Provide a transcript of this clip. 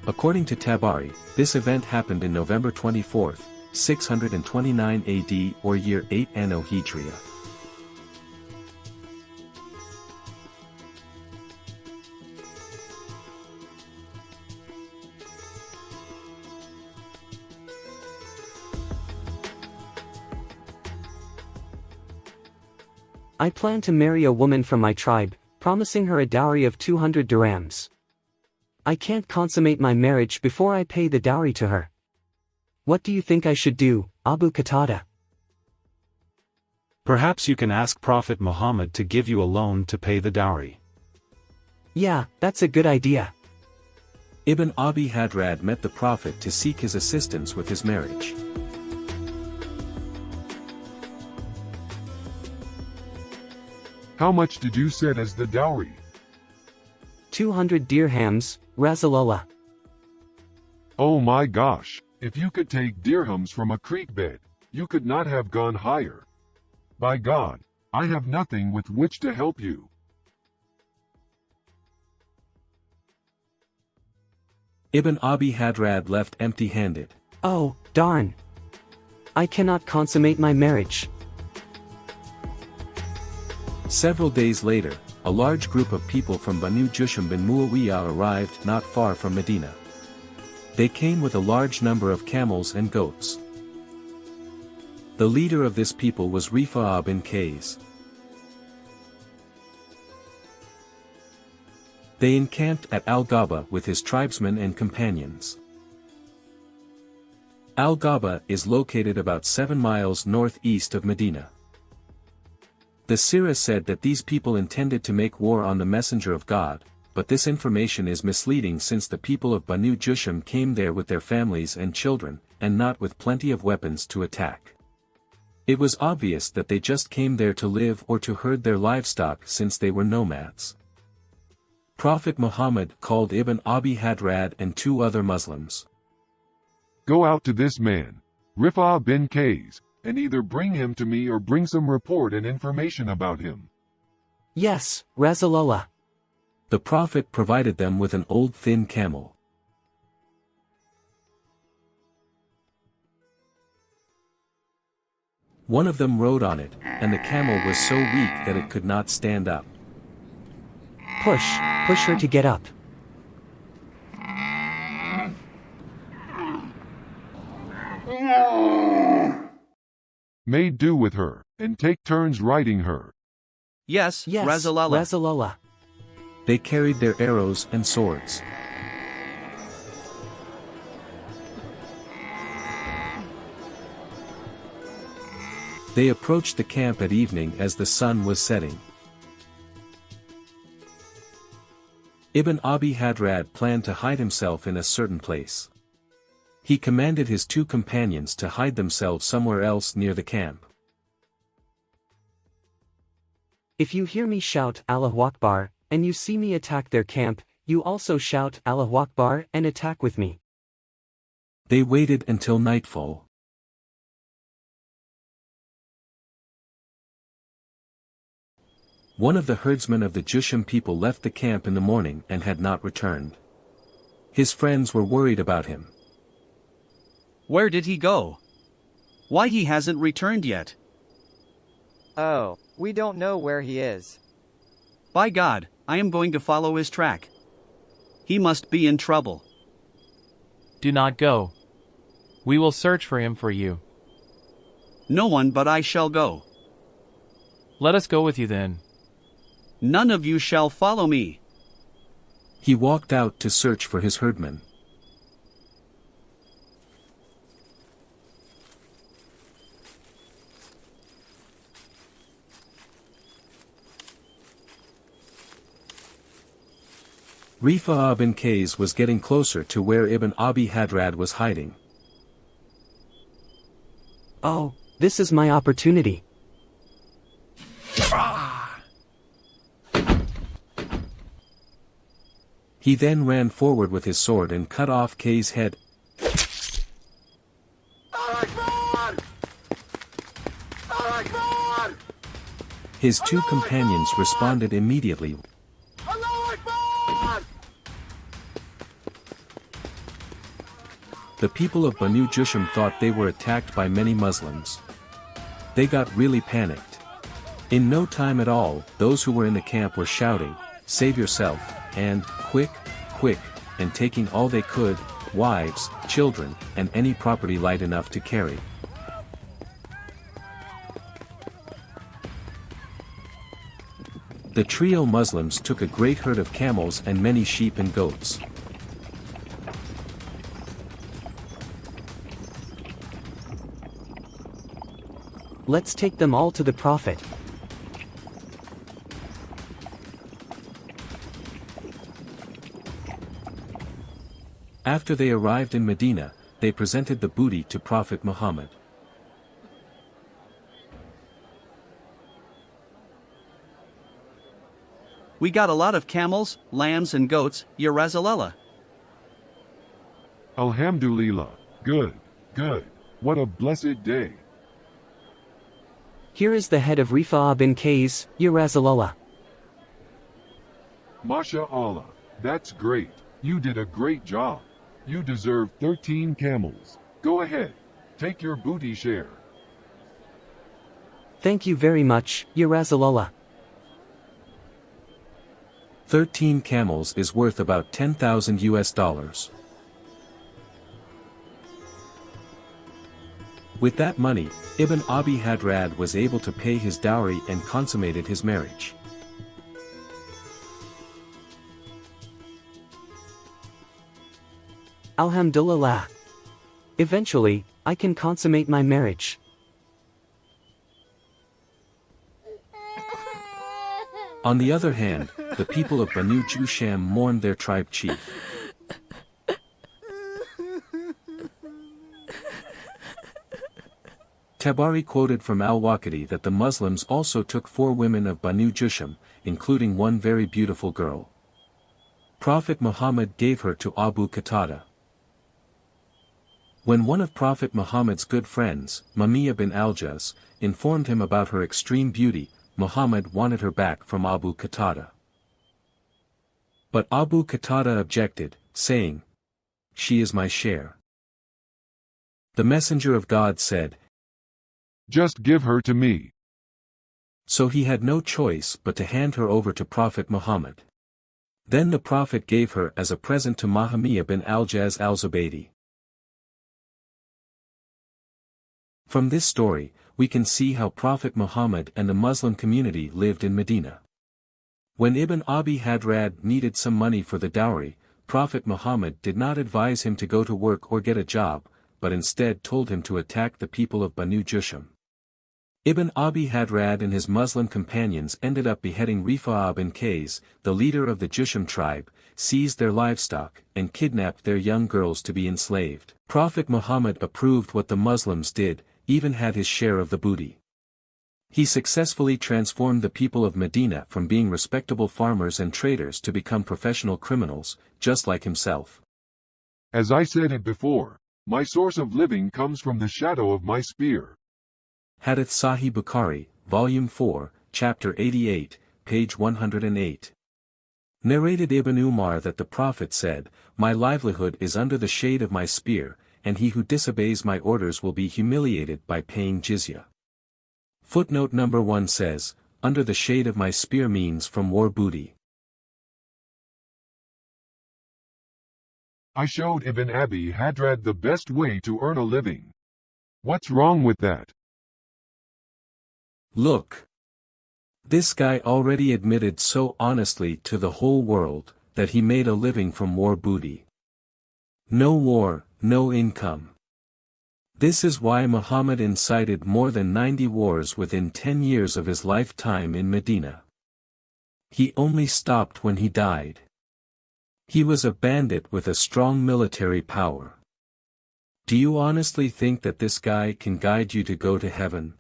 According to Tabari, this event happened in November 24, 629 AD or year 8 Anno Hijriah. I plan to marry a woman from my tribe, promising her a dowry of 200 dirhams. I can't consummate my marriage before I pay the dowry to her. What do you think I should do, Abu Qatada? Perhaps you can ask Prophet Muhammad to give you a loan to pay the dowry. Yeah, that's a good idea. Ibn Abi Hadrad met the Prophet to seek his assistance with his marriage. How much did you set as the dowry? 200 dirhams, Rasulullah. Oh my gosh, if you could take dirhams from a creek bed, you could not have gone higher. By God, I have nothing with which to help you. Ibn Abi Hadrad left empty-handed. Oh, darn. I cannot consummate my marriage. Several days later, a large group of people from Banu Jusham bin Muawiyah arrived not far from Medina. They came with a large number of camels and goats. The leader of this people was Rifa'a bin Kays. They encamped at Al-Ghaba with his tribesmen and companions. Al-Ghaba is located about 7 miles northeast of Medina. The Sirah said that these people intended to make war on the Messenger of God, but this information is misleading since the people of Banu Jusham came there with their families and children, and not with plenty of weapons to attack. It was obvious that they just came there to live or to herd their livestock since they were nomads. Prophet Muhammad called Ibn Abi Hadrad and 2 other Muslims. Go out to this man, Rifa'a bin Kays, and either bring him to me or bring some report and information about him. Yes, Rasulullah. The Prophet provided them with an old thin camel. One of them rode on it, and the camel was so weak that it could not stand up. Push her to get up. Made do with her, and take turns riding her. Yes, Yes, Rasulullah. Rasulullah. They carried their arrows and swords. They approached the camp at evening as the sun was setting. Ibn Abi Hadrad planned to hide himself in a certain place. He commanded his 2 companions to hide themselves somewhere else near the camp. If you hear me shout Allahu Akbar, and you see me attack their camp, you also shout Allahu Akbar and attack with me. They waited until nightfall. One of the herdsmen of the Jusham people left the camp in the morning and had not returned. His friends were worried about him. Where did he go? Why he hasn't returned yet? Oh, we don't know where he is. By God, I am going to follow his track. He must be in trouble. Do not go. We will search for him for you. No one but I shall go. Let us go with you then. None of you shall follow me. He walked out to search for his herdmen. Rifa'a bin Kays was getting closer to where Ibn Abi Hadrad was hiding. Oh, this is my opportunity. He then ran forward with his sword and cut off Kays' head. His 2 companions responded immediately. The people of Banu Jusham thought they were attacked by many Muslims. They got really panicked. In no time at all, those who were in the camp were shouting, "Save yourself," and, "Quick, quick," and taking all they could, wives, children, and any property light enough to carry. The trio Muslims took a great herd of camels and many sheep and goats. Let's take them all to the Prophet. After they arrived in Medina, they presented the booty to Prophet Muhammad. We got a lot of camels, lambs and goats, Ya Rasulallah. Alhamdulillah. Good, good. What a blessed day. Here is the head of Rifa'a bin Qais, Ya Rasulallah. MashaAllah. That's great. You did a great job. You deserve 13 camels. Go ahead. Take your booty share. Thank you very much, Ya Rasulallah. 13 camels is worth about $10,000. With that money, Ibn Abi Hadrad was able to pay his dowry and consummated his marriage. Alhamdulillah. Eventually, I can consummate my marriage. On the other hand, the people of Banu Jusham mourned their tribe chief. Tabari quoted from al-Waqidi that the Muslims also took 4 women of Banu Jusham, including one very beautiful girl. Prophet Muhammad gave her to Abu Qatada. When one of Prophet Muhammad's good friends, Mamiya bin al-Jaz, informed him about her extreme beauty, Muhammad wanted her back from Abu Qatada. But Abu Qatada objected, saying, "She is my share." The Messenger of God said, Just give her to me. So he had no choice but to hand her over to Prophet Muhammad. Then the Prophet gave her as a present to Mahamiya bin al-Jaz al-Zubaydi. From this story, we can see how Prophet Muhammad and the Muslim community lived in Medina. When Ibn Abi Hadrad needed some money for the dowry, Prophet Muhammad did not advise him to go to work or get a job, but instead told him to attack the people of Banu Jusham. Ibn Abi Hadrad and his Muslim companions ended up beheading Rifa'a bin Qais, the leader of the Jusham tribe, seized their livestock, and kidnapped their young girls to be enslaved. Prophet Muhammad approved what the Muslims did, even had his share of the booty. He successfully transformed the people of Medina from being respectable farmers and traders to become professional criminals, just like himself. As I said it before, my source of living comes from the shadow of my spear. Hadith Sahih Bukhari, Volume 4, Chapter 88, page 108. Narrated Ibn Umar that the Prophet said, "My livelihood is under the shade of my spear, and he who disobeys my orders will be humiliated by paying jizya." Footnote number 1 says, "Under the shade of my spear" means from war booty. I showed Ibn Abi Hadrad the best way to earn a living. What's wrong with that? Look. This guy already admitted so honestly to the whole world, that he made a living from war booty. No war, no income. This is why Muhammad incited more than 90 wars within 10 years of his lifetime in Medina. He only stopped when he died. He was a bandit with a strong military power. Do you honestly think that this guy can guide you to go to heaven?